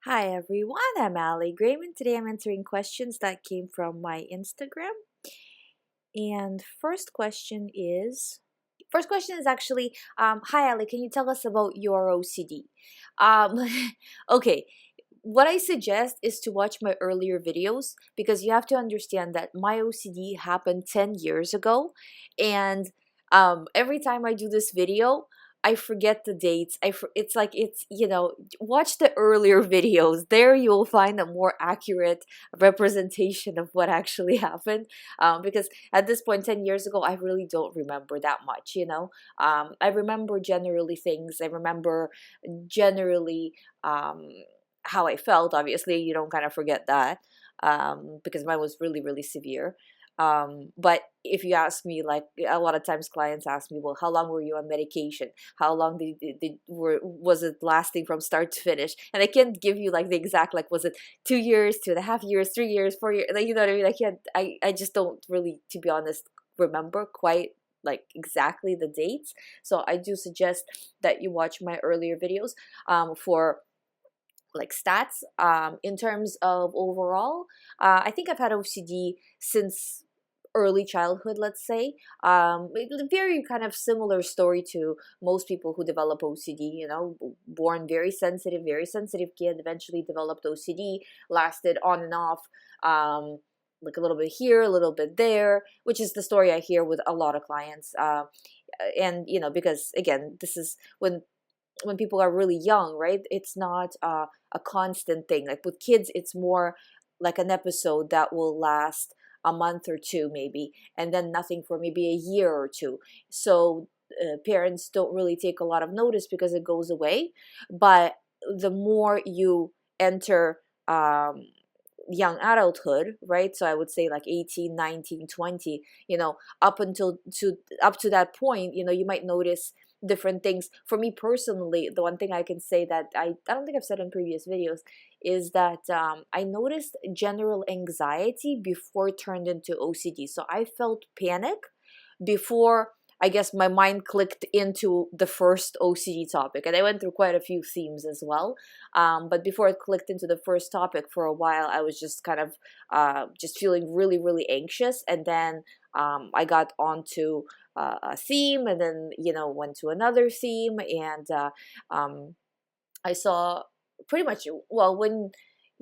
Hi everyone, I'm Ali GREYMOND. Today I'm answering questions that came from my Instagram. And first question is actually, hi Ali, can you tell us about your OCD? Um, okay, what I suggest is to watch my earlier videos because you have to understand that my OCD happened 10 years ago. And every time I do this video, I forget the dates. It's like watch the earlier videos. There you will find a more accurate representation of what actually happened. Because at this point, 10 years ago, I really don't remember that much. I remember generally things. I remember generally how I felt. Obviously, you don't kind of forget that because mine was really, really severe. But if you ask me, like a lot of times clients ask me, well, how long were you on medication? How long was it lasting from start to finish? And I can't give you like the exact, like, was it 2 years, 2.5 years, 3 years, 4 years? Like, you know what I mean? I just don't really, to be honest, remember quite like exactly the dates. So I do suggest that you watch my earlier videos for like stats. In terms of overall, I think I've had OCD since early childhood, let's say. Very kind of similar story to most people who develop OCD. Born very sensitive kid, eventually developed OCD, lasted on and off. Like a little bit here, a little bit there, which is the story I hear with a lot of clients. And because again, this is when people are really young, right? It's not a constant thing. Like with kids, it's more like an episode that will last a month or two, maybe, and then nothing for maybe a year or two. So parents don't really take a lot of notice because it goes away. But the more you enter young adulthood, right? So I would say like 18, 19, 20, up to that point, you might notice different things. For me personally, the one thing I can say that I don't think I've said in previous videos is that I noticed general anxiety before it turned into OCD. So I felt panic before, I guess, my mind clicked into the first OCD topic. And I went through quite a few themes as well. But before it clicked into the first topic, for a while, I was just kind of just feeling really, really anxious. And then I got onto a theme, and then, went to another theme. And um, I saw pretty much, well, when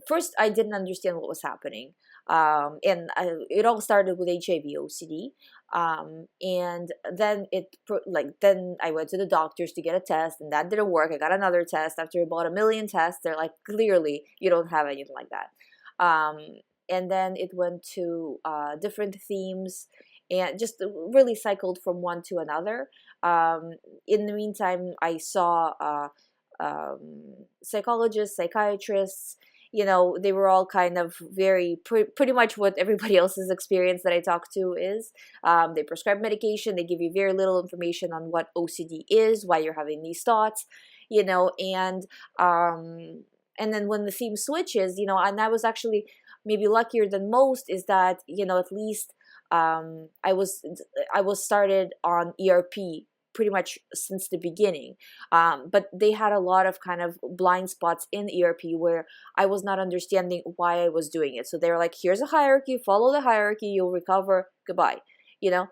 first I didn't understand what was happening. It all started with HIV OCD. And then then I went to the doctors to get a test, and that didn't work. I got another test. After about 1 million tests, they're like, clearly you don't have anything like that. Um, and then it went to different themes and just really cycled from one to another. In the meantime, I saw psychologists, psychiatrists. They were all kind of pretty much what everybody else's experience that I talk to is. They prescribe medication. They give you very little information on what OCD is, why you're having these thoughts, and then when the theme switches, and I was actually maybe luckier than most, is that at least I was started on ERP pretty much since the beginning. But they had a lot of kind of blind spots in ERP where I was not understanding why I was doing it. So they were like, here's a hierarchy, follow the hierarchy, you'll recover, goodbye, you know,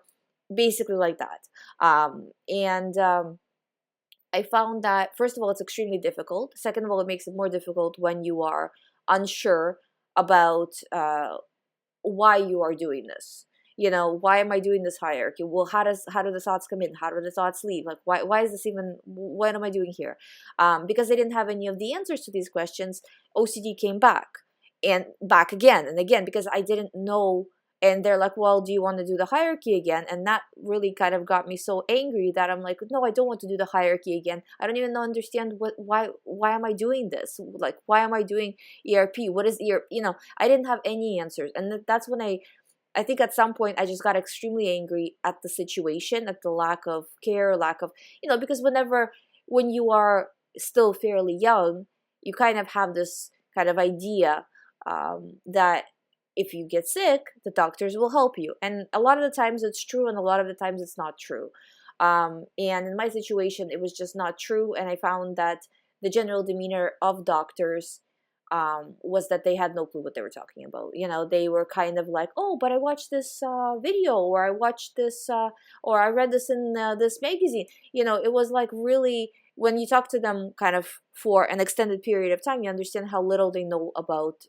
basically like that. And I found that, first of all, it's extremely difficult. Second of all, it makes it more difficult when you are unsure about why you are doing this. Why am I doing this hierarchy? Well, how do the thoughts come in? How do the thoughts leave? Like, why is this even, what am I doing here? Because I didn't have any of the answers to these questions, OCD came back and back again and again because I didn't know. And they're like, well, do you want to do the hierarchy again? And that really kind of got me so angry that I'm like, no, I don't want to do the hierarchy again. I don't even understand why am I doing this? Like, why am I doing ERP? What is ERP? I didn't have any answers. And that's when I think at some point I just got extremely angry at the situation, at the lack of care, lack of, because when you are still fairly young, you kind of have this kind of idea that if you get sick, the doctors will help you. And a lot of the times it's true, and a lot of the times it's not true. And in my situation, it was just not true. And I found that the general demeanor of doctors was that they had no clue what they were talking about. You know, they were kind of like, oh, but I watched this video, or I watched this, or I read this in this magazine. You know, it was like really, when you talk to them kind of for an extended period of time, you understand how little they know about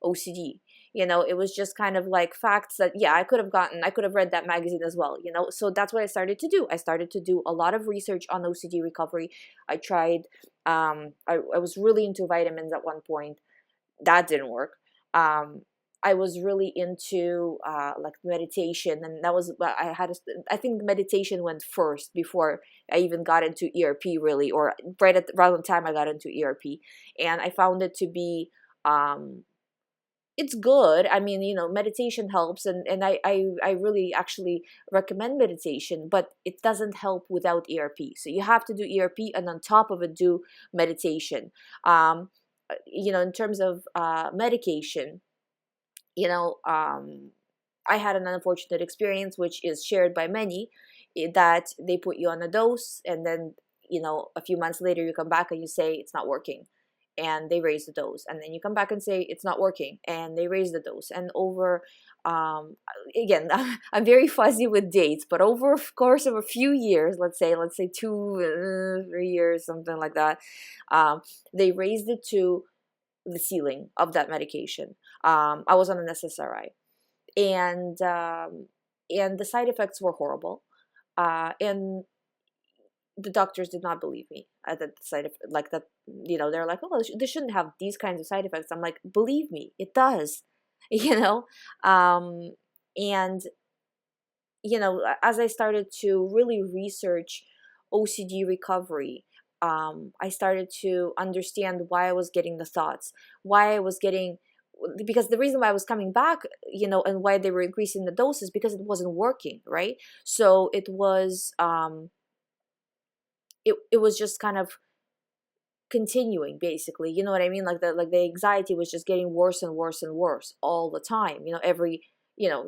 OCD. You know, it was just kind of like facts that, yeah, I could have read that magazine as well, you know. So that's what I started to do. I started to do a lot of research on OCD recovery. I tried, I was really into vitamins at one point. That didn't work. I was really into like meditation, and that was, I think the meditation went first before I even got into ERP, really, or around the time I got into ERP. And I found it to be, it's good. I mean, you know, meditation helps, and I really actually recommend meditation, but it doesn't help without ERP. So you have to do ERP, and on top of it, do meditation. You know, in terms of medication, you know, I had an unfortunate experience, which is shared by many, that they put you on a dose, and then, you know, a few months later you come back and you say it's not working, and they raise the dose, and then you come back and say it's not working, and they raise the dose, and over, again, I'm very fuzzy with dates, but over the course of a few years, let's say 2, 3 years, something like that, they raised it to the ceiling of that medication. I was on an SSRI, and the side effects were horrible, and the doctors did not believe me at the side of, like, that, you know, they're like, oh, this shouldn't have these kinds of side effects. I'm like, believe me, it does. You know, and you know, as I started to really research OCD recovery, I started to understand why I was getting the thoughts, why I was getting, because the reason why I was coming back, you know, and why they were increasing the doses, because it wasn't working, right? So it was, it was just kind of continuing, basically, you know what I mean? Like the anxiety was just getting worse and worse and worse all the time, you know, every, you know,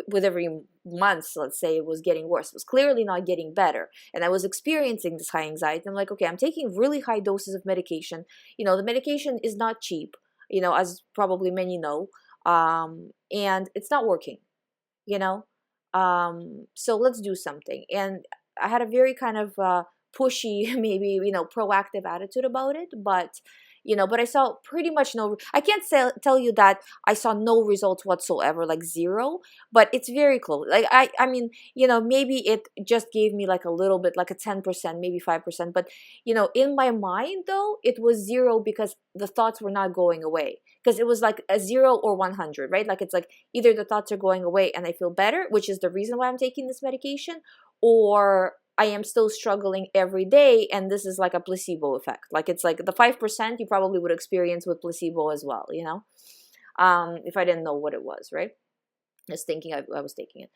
with every month, let's say, it was getting worse. It was clearly not getting better, and I was experiencing this high anxiety. I'm like, okay, I'm taking really high doses of medication. You know, the medication is not cheap, you know, as probably many know, and it's not working, you know. So let's do something. And I had a very kind of pushy, maybe, you know, proactive attitude about it, but, you know, but I saw pretty much no, I can't tell you that I saw no results whatsoever, like zero, but it's very close. Like, I mean, you know, maybe it just gave me like a little bit, like a 10%, maybe 5%, but, you know, in my mind though, it was zero, because the thoughts were not going away. Because it was like a 0 or 100, right? Like, it's like either the thoughts are going away and I feel better, which is the reason why I'm taking this medication, or I am still struggling every day, and this is like a placebo effect. Like, it's like the 5% you probably would experience with placebo as well, you know, if I didn't know what it was, right? Just thinking I was taking it.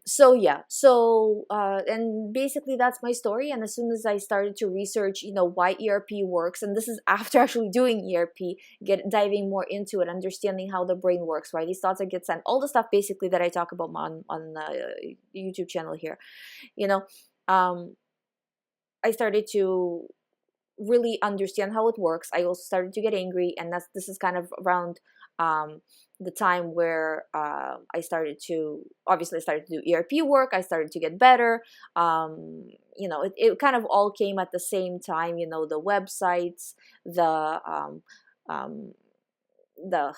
So yeah, so and basically that's my story. And as soon as I started to research, you know, why ERP works, and this is after actually doing ERP, diving more into it, understanding how the brain works, why these thoughts get sent, all the stuff basically that I talk about on the YouTube channel here, you know, I started to really understand how it works. I also started to get angry, and this is kind of around the time where I started to do ERP work. I started to get better. You know, it kind of all came at the same time. You know, the websites, the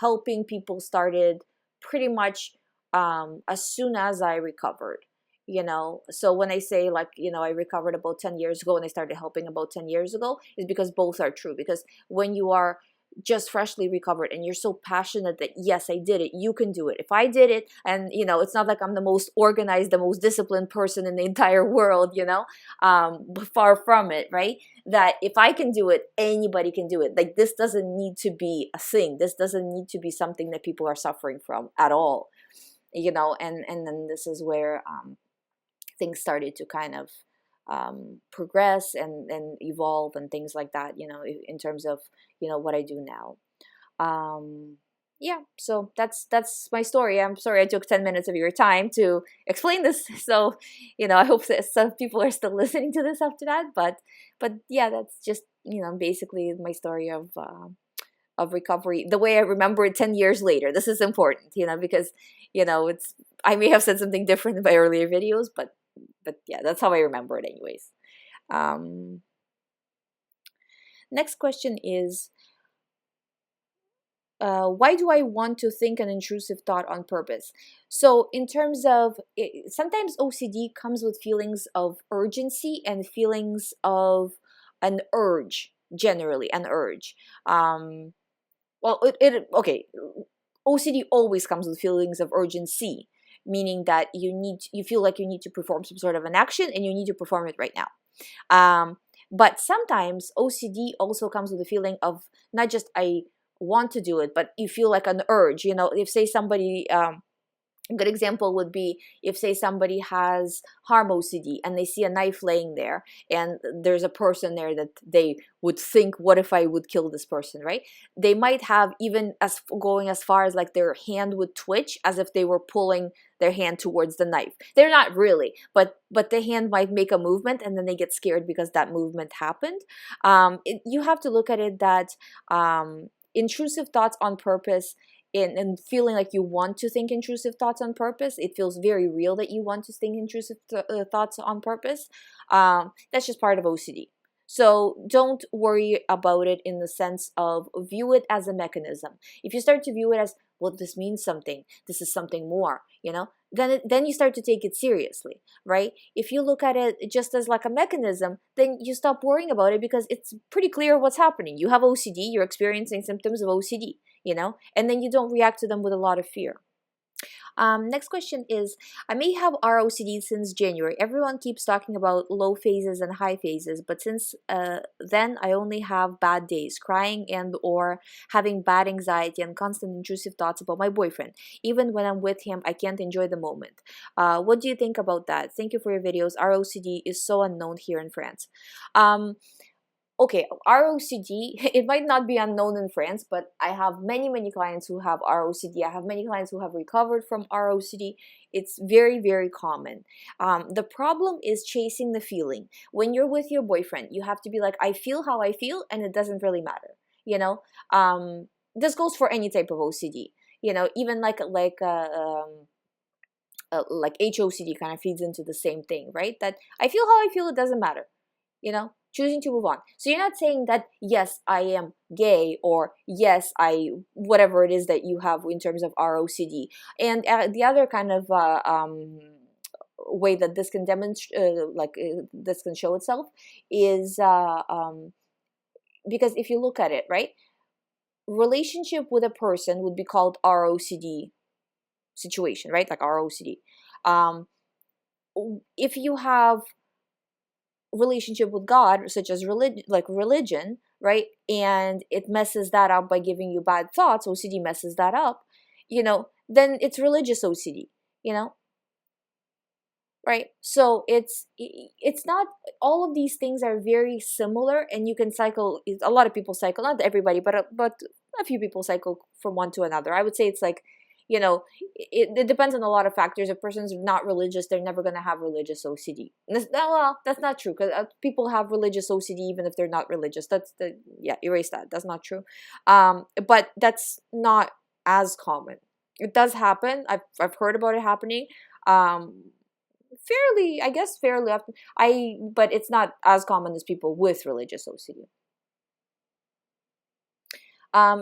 helping people started pretty much as soon as I recovered. You know, so when I say, like, you know, I recovered about 10 years ago and I started helping about 10 years ago, is because both are true. Because when you are just freshly recovered and you're so passionate that, yes, I did it, you can do it. If I did it, and, you know, it's not like I'm the most organized, the most disciplined person in the entire world, you know, far from it, right? That if I can do it, anybody can do it. Like, this doesn't need to be a thing. This doesn't need to be something that people are suffering from at all, you know. And then this is where things started to kind of progress and evolve and things like that, you know, in terms of, you know, what I do now. Yeah, so that's my story. I'm sorry I took 10 minutes of your time to explain this. So, you know, I hope that some people are still listening to this after that. But yeah, that's just, you know, basically my story of of recovery the way I remember it 10 years later. This is important, because it's I may have said something different in my earlier videos, but yeah, that's how I remember it anyways. Next question is, why do I want to think an intrusive thought on purpose? So in terms of sometimes OCD comes with feelings of urgency and feelings of an urge, generally an urge. Okay, OCD always comes with feelings of urgency, meaning that you feel like you need to perform some sort of an action and you need to perform it right now. But sometimes OCD also comes with a feeling of not just I want to do it, but you feel like an urge. If say somebody, a good example would be if say somebody has harm OCD and they see a knife laying there and there's a person there that they would think, what if I would kill this person, right? They might have even going as far as like their hand would twitch as if they were pulling their hand towards the knife. They're not really, but the hand might make a movement and then they get scared because that movement happened. You have to look at it that intrusive thoughts on purpose, and feeling like you want to think intrusive thoughts on purpose, it feels very real that you want to think intrusive thoughts on purpose. That's just part of OCD. So don't worry about it in the sense of view it as a mechanism. If you start to view it as, well, this means something, this is something more, then you start to take it seriously, right? If you look at it just as like a mechanism, then you stop worrying about it because it's pretty clear what's happening. You have OCD, you're experiencing symptoms of OCD, and then you don't react to them with a lot of fear. Next question is, I may have ROCD since January. Everyone keeps talking about low phases and high phases, but since then I only have bad days, crying and or having bad anxiety and constant intrusive thoughts about my boyfriend. Even when I'm with him, I can't enjoy the moment. What do you think about that? Thank you for your videos. ROCD is so unknown here in France. Okay, ROCD, it might not be unknown in France, but I have many, many clients who have ROCD. I have many clients who have recovered from ROCD. It's very, very common. The problem is chasing the feeling. When you're with your boyfriend, you have to be like, I feel how I feel, and it doesn't really matter, This goes for any type of OCD, even like HOCD kind of feeds into the same thing, right? That I feel how I feel, it doesn't matter, choosing to move on. So you're not saying that, yes, I am gay, or yes, whatever it is that you have in terms of ROCD. And the other kind of way that this can demonstrate, this can show itself is because if you look at it, right, relationship with a person would be called ROCD situation, right? Like ROCD. If you have relationship with God, such as religion, right, and it messes that up by giving you bad thoughts, OCD messes that up, then it's religious OCD, right? So it's not, all of these things are very similar, and you can cycle. A lot of people cycle, not everybody, but a few people cycle from one to another. I would say it's like, it depends on a lot of factors. If a person's not religious, they're never going to have religious OCD. Well, that's not true, because people have religious OCD even if they're not religious. Erase that. That's not true. But that's not as common. It does happen. I've heard about it happening. Fairly often. But it's not as common as people with religious OCD.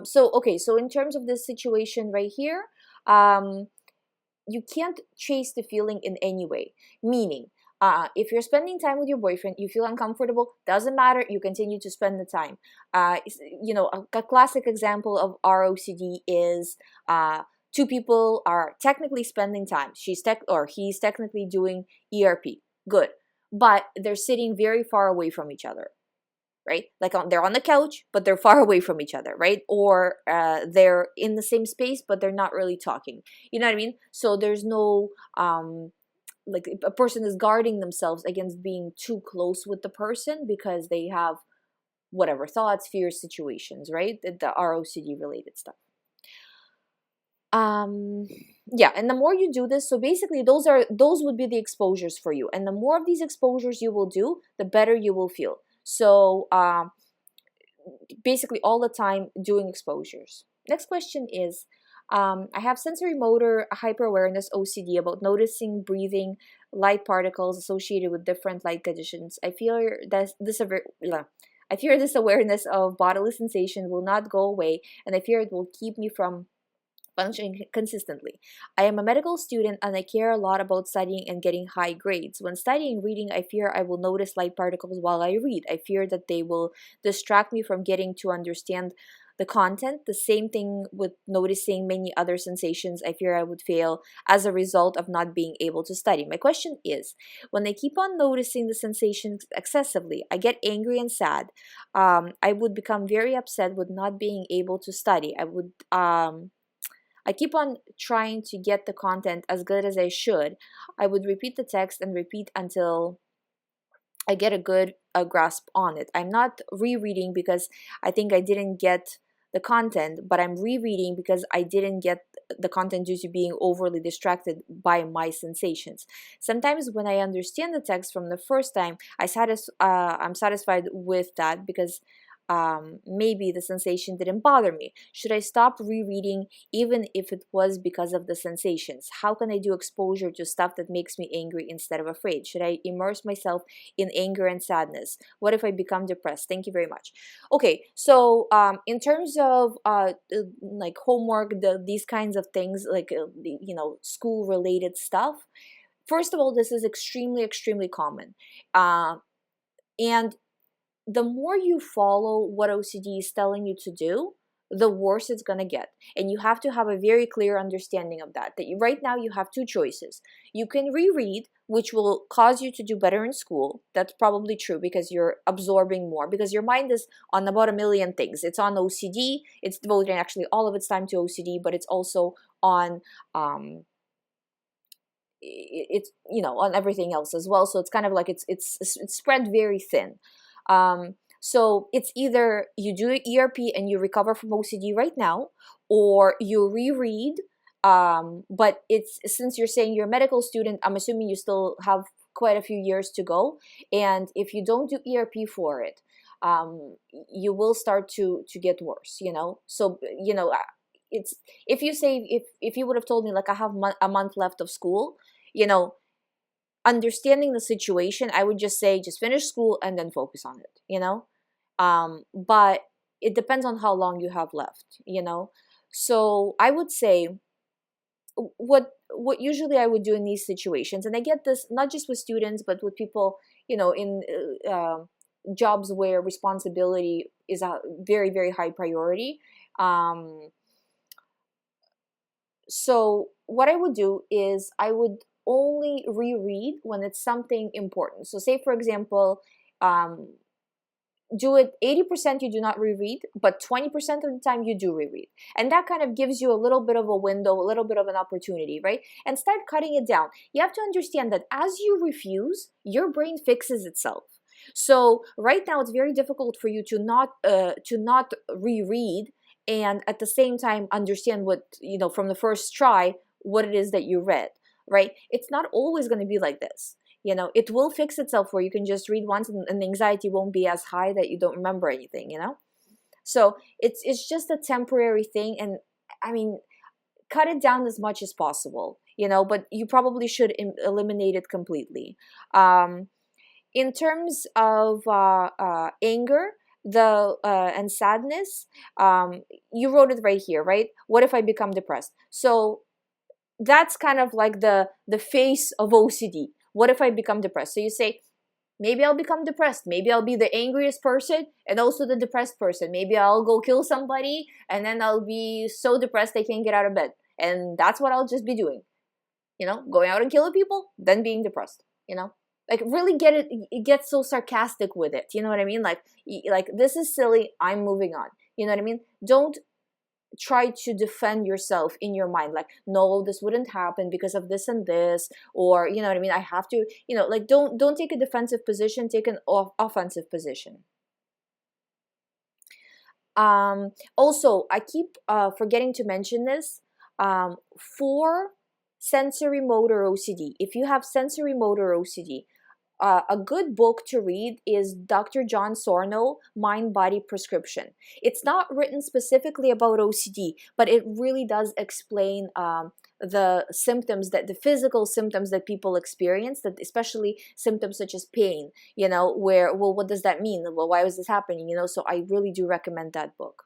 So in terms of this situation right here, you can't chase the feeling in any way. Meaning, if you're spending time with your boyfriend, you feel uncomfortable, doesn't matter, you continue to spend the time. A classic example of ROCD is two people are technically spending time. He's technically doing ERP. Good. But they're sitting very far away from each other. Right? Like they're on the couch, but they're far away from each other, right? Or they're in the same space, but they're not really talking. You know what I mean? So there's no, like a person is guarding themselves against being too close with the person because they have whatever thoughts, fears, situations, right? The ROCD related stuff. Yeah, and the more you do this, so basically those would be the exposures for you. And the more of these exposures you will do, the better you will feel. So basically all the time doing exposures. Next question is, I have sensorimotor hyperawareness OCD about noticing breathing light particles associated with different light conditions. I fear that I fear this awareness of bodily sensation will not go away, and I fear it will keep me from functioning consistently. I am a medical student and I care a lot about studying and getting high grades. When studying reading, I fear I will notice light particles while I read. I fear that they will distract me from getting to understand the content. The same thing with noticing many other sensations. I fear I would fail as a result of not being able to study. My question is, when I keep on noticing the sensations excessively, I get angry and sad. I would become very upset with not being able to study. I keep on trying to get the content as good as I should. I would repeat the text and repeat until I get a good grasp on it. I'm not rereading because I think I didn't get the content, but I'm rereading because I didn't get the content due to being overly distracted by my sensations. Sometimes when I understand the text from the first time, I'm satisfied with that because maybe the sensation didn't bother me. Should I stop rereading even if it was because of the sensations? How can I do exposure to stuff that makes me angry instead of afraid? Should I immerse myself in anger and sadness? What if I become depressed? Thank you very much. Okay, so in terms of like homework, these kinds of things, like school related stuff. First of all, this is extremely common, and the more you follow what OCD is telling you to do, the worse it's going to get. And you have to have a very clear understanding of that. Right now you have two choices. You can reread, which will cause you to do better in school. That's probably true because you're absorbing more, because your mind is on about a million things. It's on OCD. It's devoting actually all of its time to OCD, but it's also on it's on everything else as well. So it's kind of like it's spread very thin. So it's either you do ERP and you recover from OCD right now, or you reread. But it's, since you're saying you're a medical student, I'm assuming you still have quite a few years to go. And if you don't do ERP for it, you will start to get worse. So it's, if you say, if you would have told me like I have a month left of school, understanding the situation, I would just say just finish school and then focus on it, but it depends on how long you have left, so I would say what usually I would do in these situations, and I get this not just with students but with people in jobs where responsibility is a very high priority. So what I would do is I would only reread when it's something important. So say, for example, do it 80% you do not reread, but 20% of the time you do reread. And that kind of gives you a little bit of a window, a little bit of an opportunity, right? And start cutting it down. You have to understand that as you refuse, your brain fixes itself. So right now it's very difficult for you to not reread and at the same time understand what, from the first try, what it is that you read. Right? It's not always going to be like this. It will fix itself where you can just read once and the anxiety won't be as high that you don't remember anything, So it's just a temporary thing. And I mean, cut it down as much as possible, but you probably should eliminate it completely. In terms of anger, and sadness, you wrote it right here, right? What if I become depressed? So that's kind of like the face of OCD. What if I become depressed? So you say, maybe I'll become depressed. Maybe I'll be the angriest person and also the depressed person. Maybe I'll go kill somebody and then I'll be so depressed I can't get out of bed. And that's what I'll just be doing. Going out and killing people, then being depressed. Like really get so sarcastic with it. You know what I mean? Like this is silly. I'm moving on. You know what I mean? Don't try to defend yourself in your mind, like, no, this wouldn't happen because of this and this, or you know what I mean, I have to, like, don't take a defensive position, take an offensive position. Also, I keep forgetting to mention this, for sensorimotor OCD, if you have sensorimotor OCD, a good book to read is Dr. John Sorno, Mind Body Prescription. It's not written specifically about OCD, but it really does explain the symptoms, that the physical symptoms that people experience, that especially symptoms such as pain, where, well, what does that mean? Well, why was this happening? So I really do recommend that book.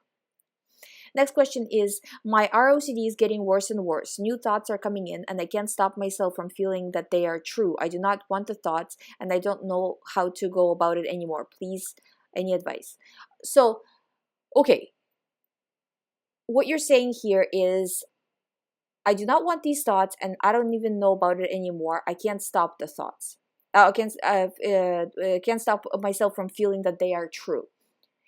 Next question is, my ROCD is getting worse and worse. New thoughts are coming in and I can't stop myself from feeling that they are true. I do not want the thoughts and I don't know how to go about it anymore. Please, any advice? So, okay. What you're saying here is, I do not want these thoughts and I don't even know about it anymore. I can't stop the thoughts. I can't stop myself from feeling that they are true.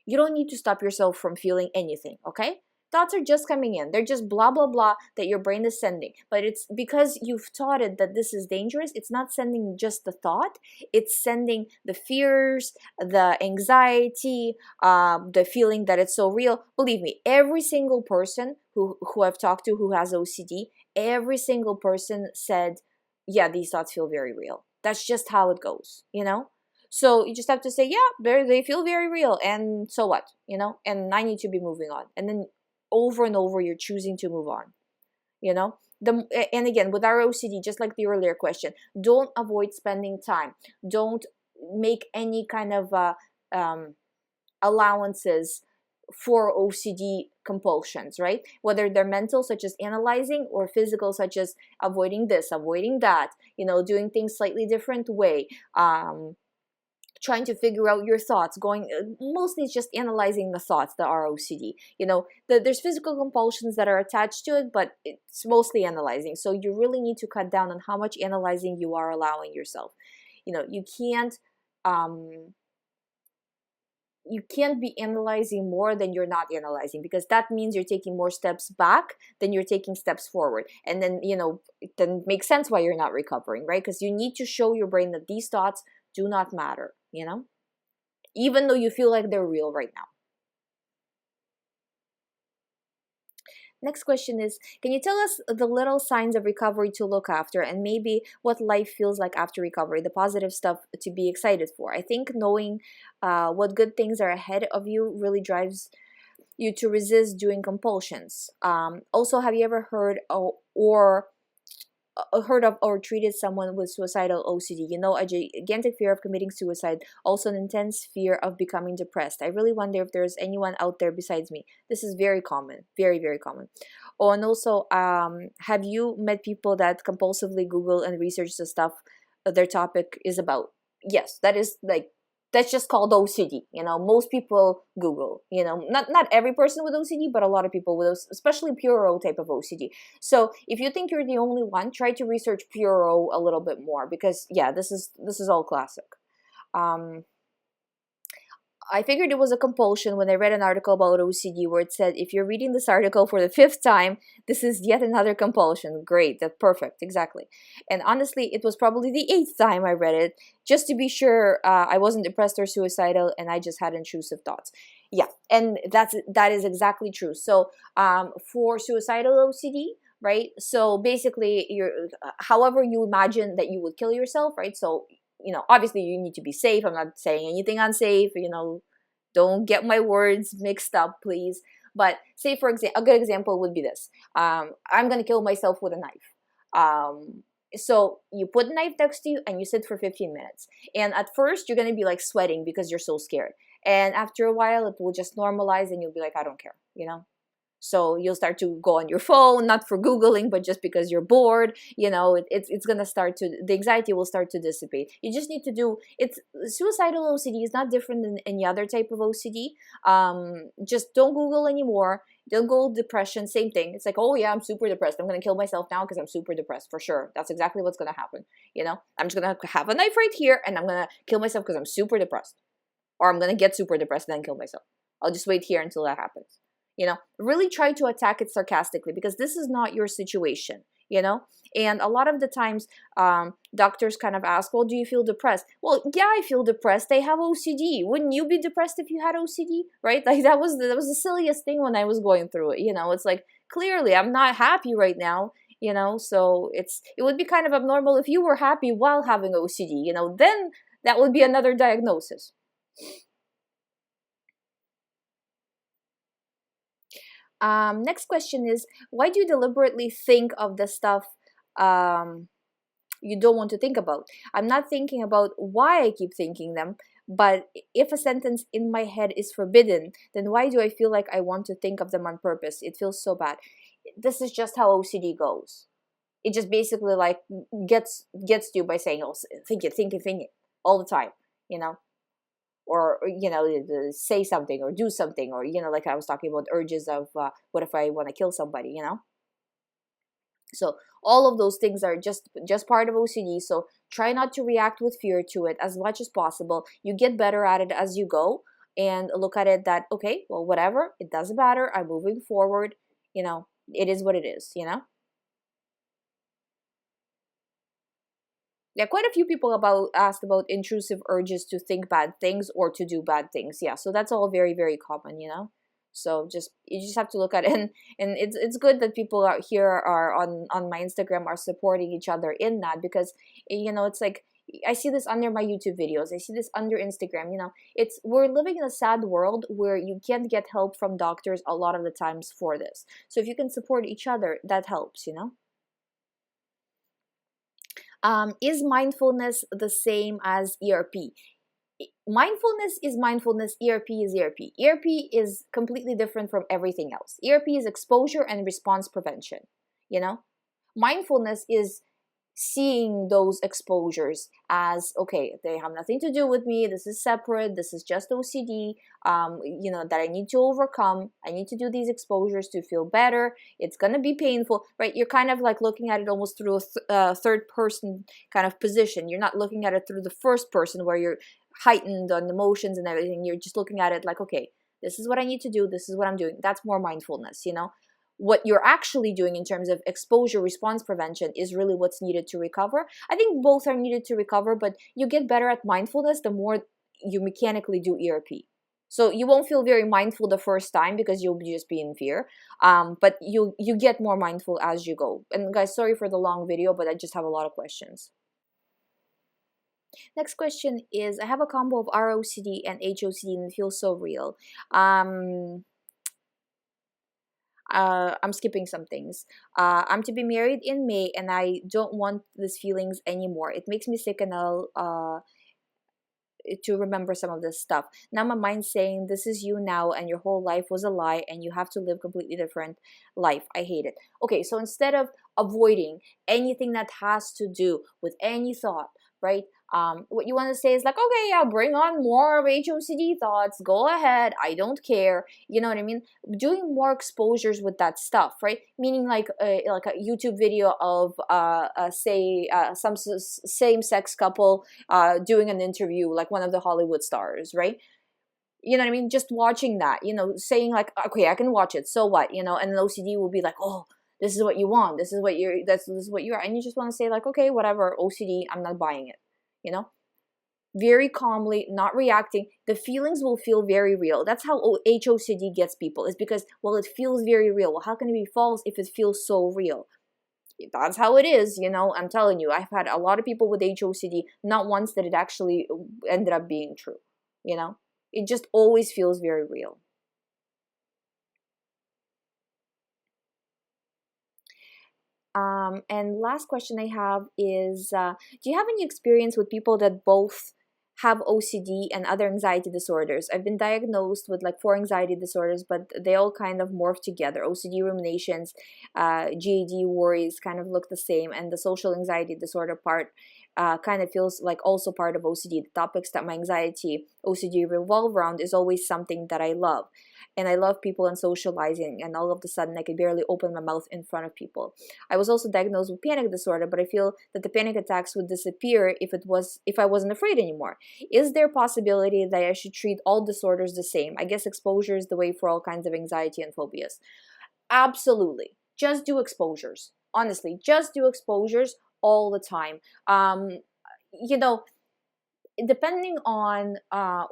You don't need to stop yourself from feeling anything, okay? Thoughts are just coming in. They're just blah, blah, blah that your brain is sending. But it's because you've taught it that this is dangerous. It's not sending just the thought. It's sending the fears, the anxiety, the feeling that it's so real. Believe me, every single person who I've talked to who has OCD, every single person said, yeah, these thoughts feel very real. That's just how it goes, So you just have to say, yeah, they feel very real, and so what, and I need to be moving on. And then over and over, you're choosing to move on, and again, with our OCD, just like the earlier question, don't avoid spending time. Don't make any kind of allowances for OCD compulsions, right? Whether they're mental, such as analyzing, or physical, such as avoiding this, avoiding that, doing things slightly different way, trying to figure out your thoughts, mostly it's just analyzing the thoughts that are OCD. There's physical compulsions that are attached to it, but it's mostly analyzing. So you really need to cut down on how much analyzing you are allowing yourself. You can't be analyzing more than you're not analyzing, because that means you're taking more steps back than you're taking steps forward. And then, it then makes sense why you're not recovering, right? Because you need to show your brain that these thoughts do not matter, even though you feel like they're real right now. Next question is, can you tell us the little signs of recovery to look after, and maybe what life feels like after recovery, the positive stuff to be excited for? I think knowing what good things are ahead of you really drives you to resist doing compulsions. Also, have you ever heard of or treated someone with suicidal OCD? A gigantic fear of committing suicide, also an intense fear of becoming depressed. I really wonder if there's anyone out there besides me. This is very common, very, very common. Oh, and also, have you met people that compulsively Google and research the stuff their topic is about? Yes, that's just called OCD. Most people Google, not every person with OCD, but a lot of people with, especially pure O type of OCD. So if you think you're the only one, try to research pure O a little bit more, because yeah, this is all classic. I figured it was a compulsion when I read an article about OCD where it said, if you're reading this article for the 5th time, this is yet another compulsion. Great, that's perfect, exactly. And honestly, it was probably the 8th time I read it, just to be sure I wasn't depressed or suicidal and I just had intrusive thoughts. Yeah, and that is exactly true. So for suicidal OCD, right? So basically, however you imagine that you would kill yourself, right? So obviously you need to be safe. I'm not saying anything unsafe, don't get my words mixed up, please. But say, for example, a good example would be this. I'm going to kill myself with a knife. So you put a knife next to you and you sit for 15 minutes. And at first you're going to be like sweating because you're so scared. And after a while it will just normalize and you'll be like, I don't care, So you'll start to go on your phone, not for Googling, but just because you're bored. It's going to start to, the anxiety will start to dissipate. You just need to suicidal OCD is not different than any other type of OCD. Just don't Google anymore. Don't Google depression, same thing. It's like, oh yeah, I'm super depressed. I'm going to kill myself now because I'm super depressed, for sure. That's exactly what's going to happen. I'm just going to have a knife right here and I'm going to kill myself because I'm super depressed. Or I'm going to get super depressed and then kill myself. I'll just wait here until that happens. Really try to attack it sarcastically, because this is not your situation, and a lot of the times doctors kind of ask, well, do you feel depressed? Well, yeah, I feel depressed. I have OCD. Wouldn't you be depressed if you had OCD, right? Like that was the silliest thing when I was going through it. It's like, clearly I'm not happy right now, so it would be kind of abnormal if you were happy while having OCD, then That would be another diagnosis. Next question is, why do you deliberately think of the stuff you don't want to think about? I'm not thinking about why I keep thinking them, but if a sentence in my head is forbidden, then why do I feel like I want to think of them on purpose? It feels so bad. This is just how OCD goes. It just basically like gets to you by saying, oh, think it all the time, you know? Or say something or do something, or like I was talking about urges of what if I want to kill somebody, so all of those things are just part of OCD. So try not to react with fear to it as much as possible. You get better at it as you go, and look at it that, okay, well, whatever, it doesn't matter, I'm moving forward, it is what it is. Yeah, quite a few people asked about intrusive urges to think bad things or to do bad things. Yeah, so that's all very, very common, So you just have to look at it, and it's good that people out here are on my Instagram are supporting each other in that, because it's like I see this under my YouTube videos, I see this under Instagram. We're living in a sad world where you can't get help from doctors a lot of the times for this. So if you can support each other, that helps. Is mindfulness the same as ERP? Mindfulness is mindfulness, ERP is ERP. ERP is completely different from everything else. ERP is exposure and response prevention. Mindfulness is seeing those exposures as, okay, they have nothing to do with me, this is separate, this is just OCD, that I need to overcome. I need to do these exposures to feel better. It's gonna be painful, right? You're kind of like looking at it almost through a third person kind of position. You're not looking at it through the first person where you're heightened on emotions and everything. You're just looking at it like, okay, this is what I need to do, this is what I'm doing. That's more mindfulness. What you're actually doing in terms of exposure response prevention is really what's needed to recover. I think both are needed to recover, but you get better at mindfulness the more you mechanically do ERP. So you won't feel very mindful the first time because you'll just be in fear, but you get more mindful as you go. And guys, sorry for the long video, but I just have a lot of questions. Next question is, I have a combo of ROCD and HOCD and it feels so real. I'm skipping some things. I'm to be married in May and I don't want these feelings anymore. It makes me sick and I'll to remember some of this stuff. Now my mind's saying this is you now and your whole life was a lie and you have to live completely different life. I hate it. Okay, so instead of avoiding anything that has to do with any thought, right? What you want to say is like, okay, yeah, bring on more of HOCD thoughts. Go ahead. I don't care. You know what I mean? Doing more exposures with that stuff, right? Meaning like a YouTube video of say some same-sex couple doing an interview, like one of the Hollywood stars, right? You know what I mean? Just watching that, saying like, okay, I can watch it. So what? And an OCD will be like, oh, this is what you want. This is what this is what you are. And you just want to say like, okay, whatever, OCD, I'm not buying it. Very calmly, not reacting. The feelings will feel very real. That's how HOCD gets people, is because, well, it feels very real. Well, how can it be false if it feels so real? That's how it is, I'm telling you. I've had a lot of people with HOCD, not once that it actually ended up being true, It just always feels very real. And last question I have is, do you have any experience with people that both have OCD and other anxiety disorders? I've been diagnosed with like 4 anxiety disorders, but they all kind of morph together. OCD ruminations, GAD worries kind of look the same, and the social anxiety disorder part kind of feels like also part of OCD. The topics that my anxiety OCD revolve around is always something that I love. And I love people and socializing, and all of a sudden I could barely open my mouth in front of people. I was also diagnosed with panic disorder, but I feel that the panic attacks would disappear if I wasn't afraid anymore. Is there a possibility that I should treat all disorders the same? I guess exposure is the way for all kinds of anxiety and phobias. Absolutely. Just do exposures. Honestly, just do exposures all the time. Depending on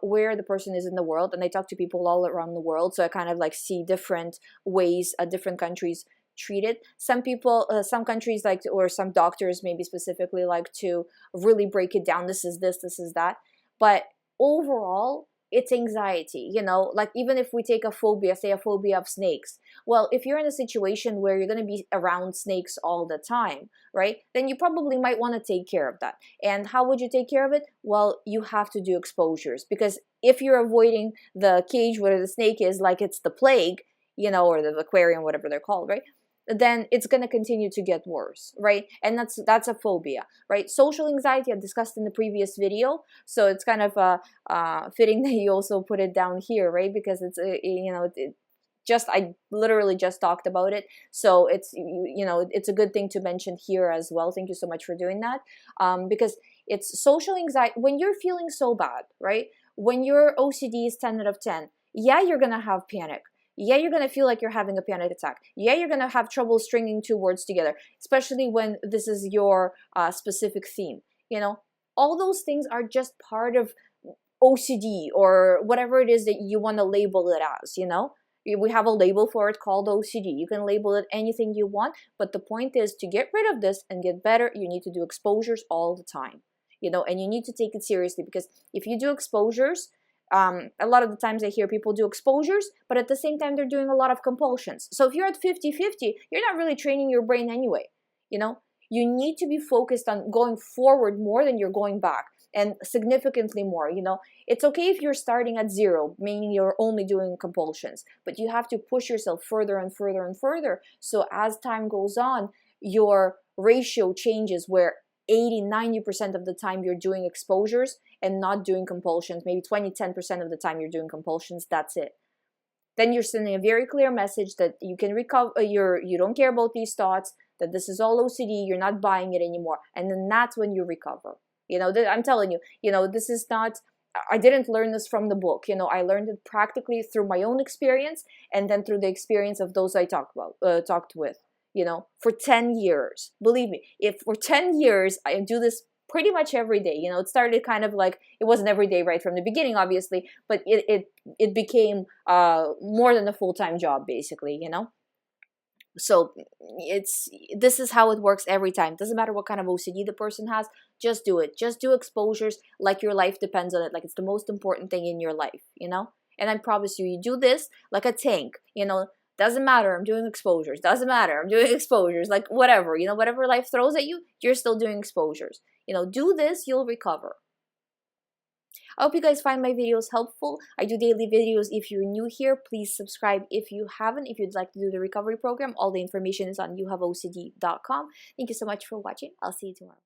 where the person is in the world, and I talk to people all around the world, so I kind of like see different ways different countries treat it. Some people, some countries like to, or some doctors maybe specifically like to really break it down. This is this, this is that. But overall, it's anxiety, you know, like even if we take a phobia, say a phobia of snakes. Well, if you're in a situation where you're going to be around snakes all the time, right, then you probably might want to take care of that. And how would you take care of it? Well, you have to do exposures, because if you're avoiding the cage where the snake is like it's the plague, you know, or the aquarium, whatever they're called, right, then it's going to continue to get worse, right? And that's a phobia, right? Social anxiety I discussed in the previous video, so it's kind of fitting that you also put it down here, right? Because it's you know, just I literally just talked about it, so it's you know, it's a good thing to mention here as well. Thank you so much for doing that, because it's social anxiety when you're feeling so bad, right? When your OCD is 10 out of 10, yeah, you're gonna have panic. Yeah, you're going to feel like you're having a panic attack. Yeah, you're going to have trouble stringing two words together, especially when this is your specific theme. You know, all those things are just part of OCD or whatever it is that you want to label it as, you know. We have a label for it called OCD. You can label it anything you want, but the point is to get rid of this and get better, you need to do exposures all the time, you know, and you need to take it seriously, because if you do exposures, a lot of the times I hear people do exposures, but at the same time, they're doing a lot of compulsions. So if you're at 50-50, you're not really training your brain anyway. You know, you need to be focused on going forward more than you're going back, and significantly more. You know, it's okay if you're starting at 0, meaning you're only doing compulsions, but you have to push yourself further and further and further. So as time goes on, your ratio changes, where 80-90% of the time you're doing exposures and not doing compulsions. Maybe 20-10% of the time you're doing compulsions. That's it. Then you're sending a very clear message that you can recover. You don't care about these thoughts. That this is all OCD. You're not buying it anymore. And then that's when you recover. You know, I'm telling you. You know, this is not. I didn't learn this from the book. You know, I learned it practically through my own experience, and then through the experience of those I talked with. You know, for 10 years. Believe me, if for 10 years I do this pretty much every day, you know, it started kind of like, it wasn't every day right from the beginning, obviously, but it became more than a full-time job, basically, you know. So this is how it works every time. Doesn't matter what kind of OCD the person has, just do it. Just do exposures like your life depends on it, like it's the most important thing in your life, you know. And I promise you, you do this like a tank, you know. Doesn't matter, I'm doing exposures. Doesn't matter, I'm doing exposures. Like whatever, you know, whatever life throws at you, you're still doing exposures. You know, do this, you'll recover. I hope you guys find my videos helpful. I do daily videos. If you're new here, please subscribe if you haven't. If you'd like to do the recovery program, all the information is on youhaveocd.com. Thank you so much for watching. I'll see you tomorrow.